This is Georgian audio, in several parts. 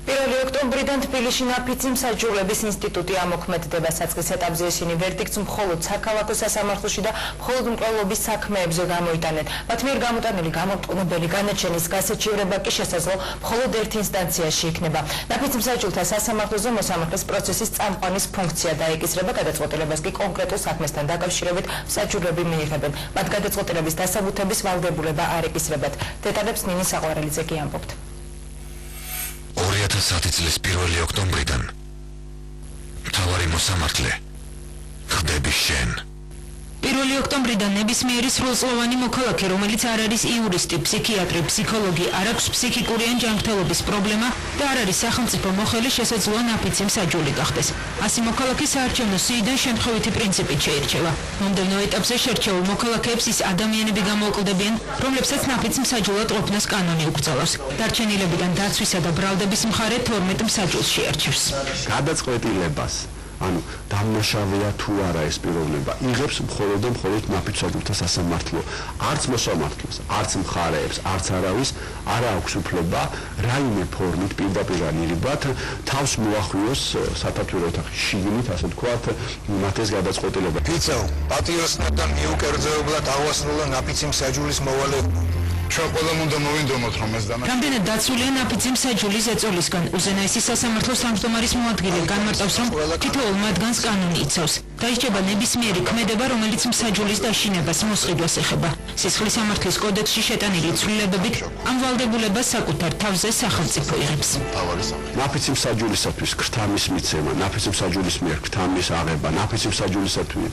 1 ოქტომბრიდან თბილისში ნაფიცი მსაჯულების ინსტიტუტი ამოქმედდება. საწყის ეტაპზე ისინი ვერდიქტს მხოლოდ საქალაქო სასამართლოში და მხოლოდ მკვლელობის საქმეებზე გამოიტანენ. მათ მიერ გამოტანილი გამომტყუნებელი განაჩენის გასაჩივრება კი შესაძლო მხოლოდ ერთ ინსტანციაში იქნება. ნაფიცი მსაჯულთა სასამართლოზე მოსამართლის პროცესის წამყვანის ფუნქცია დაეკისრება, გადაწყვეტილებას კი კონკრეტულ საქმესთან დაკავშირებით მსაჯულები მიიღებენ. მათ გადაწყვეტილების დასაბუთების ვალდებულება არ ეკისრებათ. დეტალებს ნინი საყვარელიძე კი ამბობთ. 2010 წლის 1 ოქტომბრიდან მთავარი მოსამართლე ხდები შენ. 1 ოქტომბრიდან ნებისმიერი სრულწლოვანი მოქალაქე, რომელიც არ არის იურისტი, ფსიქიატრი, ფსიქოლოგი, არ აქვს ფსიქიკური ან ჯანმრთელობის პრობლემა და არ არის სახელმწიფო მოხელი, შესაძლოა ნაფიცი მსაჯული გახდეს. ასი მოქალაქე საარჩევნო სიიდან შემთხვევითი პრინციპით შეირჩევა. მომდევნო ეტაპზე შერჩეულ მოქალაქეებს ის ადამიანები გამოუკლდებიან, რომლებსაც ნაფიც მსაჯულად ყოფნას კანონი უკრძალავს. დარჩენილებიდან დაცვისა და ბრალდების მხარე 12 მსაჯულს შეარჩევს. გადაწყვეტილებას ანუ დამნაშავეა თუ არა ეს პიროვნება იღებს მხოლოდ და მხოლოდ ნაფიც მსაჯულთა სასამართლო. არც მოსამართლეს, არც მხარეებს, არც არავის არ აქვს უფლება რაიმე ფორმით პირდაპირ ანირებად თავს მოახვიოს სათათბირო ოთახის შიგნით, ასე ვთქვათ, მათ ეს გადაწყვეტილება. ფიცო, პატიოსნად და მიუკერძეებლად ავასრულა ნაფიცი მსაჯულის მოვალეობა. ჩვენ ყველამ უნდა მოვინდომოთ, რომ ეს დანაშაული რამდენად დაცულია ნაფიცი მსაჯულის ეწოლისგან. უზენაესი სასამართლოს თავმჯდომარის მოადგილე განმარტავს, რომ თითოეულ მათგანს კანონი იცავს. დაიჭება ნებისმიერი ქმედება, რომელიც მსაჯულის დაშინებას მოსყიდვას ეხება. სისხლის სამართლის კოდექსში შეტანილი ცვლილებებით ამ ვალდებულებას საკუთარ თავზე სახელმწიფო იღებს. ნაფიცი მსაჯულისათვის ქრთამის მიცემა, ნაფიცი მსაჯულის მიერ ქრთამის აღება, ნაფიცი მსაჯულისათვის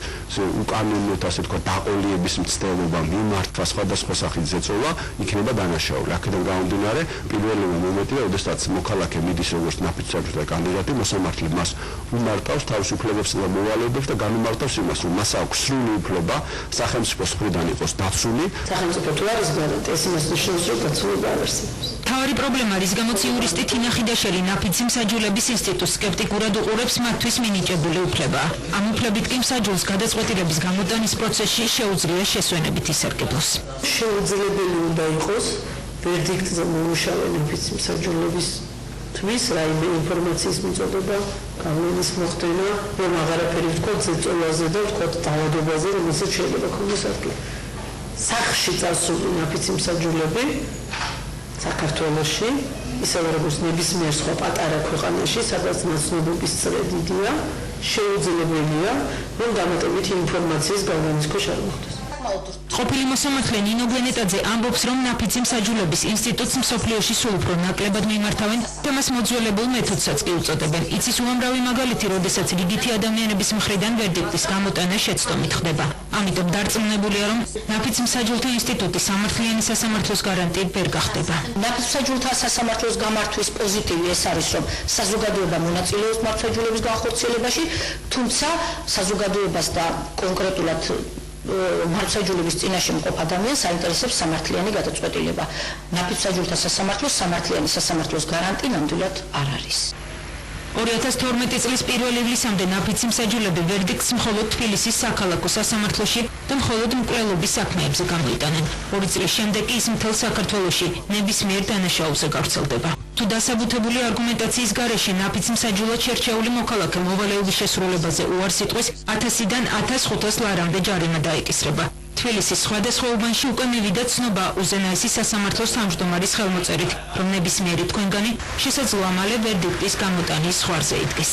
უკანონოდ, ასე ვთქვათ, დაყოლიების მცდელობა, მიმართვა, სხვადასხვა სახით ზეწოლა იქნება დანაშაული. აქედან გამომდინარე, პირველი მომენტია, როდესაც მოქალაქე მიდის როგორც ნაფიც მსაჯულთა კანდიდატი, მოსამართლე მას უმარტავს თავის უფლებებს და მოვალეობებს და განუმარტავს იმას, რომ მას აქვს სრული უფლება სახელმწიფოს მხრიდან იყოს დაცული. სახელმწიფო თუ არის გარანტი, ეს იმას ნიშნავს, რომ დაცულება არ არსებობს. მთავარი პრობლემა, რის გამოც იურისტი თინა ხიდაშელი ნაფიცი მსაჯულების ინსტიტუტს სკეპტიკურად უყურებს, მათთვის მინიჭებული უფლებაა. ამ უფლებით კი მსაჯულს გადაწყვეტილების გამოტანის პროცესში შეუძლია შესვენებით ისარგებლოს. შეუძლებელი უნდა იყოს ვერდიქტზე მომუშავე ნაფიცი მსაჯულებისთვის რაიმე ინფორმაციის მიწოდება, გავლენის მოხდენა, რომ აღარაფერი ვთქვათ ზეწოლაზე და ვთქვათ დაავადებაზე, რომელსაც შეიძლება ქონდეს ადგილი. სახლში წასული ნაფიცი მსაჯულები საქართველოში, ისევე როგორც ნებისმიერ სხვა პატარა ქვეყანაში, სადაც ნაცნობების წრე დიდია, შეუძლებელია, რომ დამატებითი ინფორმაციის გავლენის ქვეშ არ მოხდეს. ყოფილი მოსამართლე ნინო გვენეტაძე ამბობს, რომ ნაფიცი მსაჯულების ინსტიტუტს მსოფლიოში სულ უფრო ნაკლებად მიმართავენ და მას მოძველებულ მეთოდსაც კი უწოდებენ. იცის უამრავი მაგალითი, როდესაც რიგითი ადამიანების მხრიდან ვერდიქტის გამოტანა შეცდომით ხდება. ამიტომ დარწმუნებულია, რომ ნაფიცი მსაჯულთა ინსტიტუტი სამართლიანი სასამართლოს გარანტი ვერ გახდება. ნაფიც მსაჯულთა სასამართლოს გამართვის პოზიტივი ეს არის, რომ საზოგადოება მონაწილეობს მსაჯულების განხორციელებაში, თუმცა საზოგადოებას და კონკრეტულად მსაჯულების წინაშე მყოფ ადამიანს აინტერესებს სამართლიანი გადაწყვეტილება. ნაფიც მსაჯულთა სასამართლოს სამართლიანი სასამართლოს გარანტი ნამდვილად არ არის. 2012 წლის 1 ივლისამდე ნაფიცი მსაჯულები ვერდიქტს მხოლოდ თბილისის საქალაქო სასამართლოში და მხოლოდ მკვლელობის საქმეებზე გამოიტანენ. 2 წლის შემდეგ კი ის მთელ საქართველოში ნებისმიერ დანაშაულზე გავრცელდება. თუ დასაბუთებული არგუმენტაციის გარეშე ნაფიც მსაჯულად შერჩეული მოქალაქე მოვალეობის შესრულებაზე უარს იტყვის, 1000-დან 1500 ლარამდე ჯარიმა დაეკისრება. თბილისის სხვადასხვა უბანში უკვე მივიდა ცნობა უზენაესი სასამართლოს თავმჯდომარის ხელმოწერით, რომ ნებისმიერი თქვენგანი შესაძლოა მალე ვერდიქტის გამოტანის ზღვარზე იდგეს.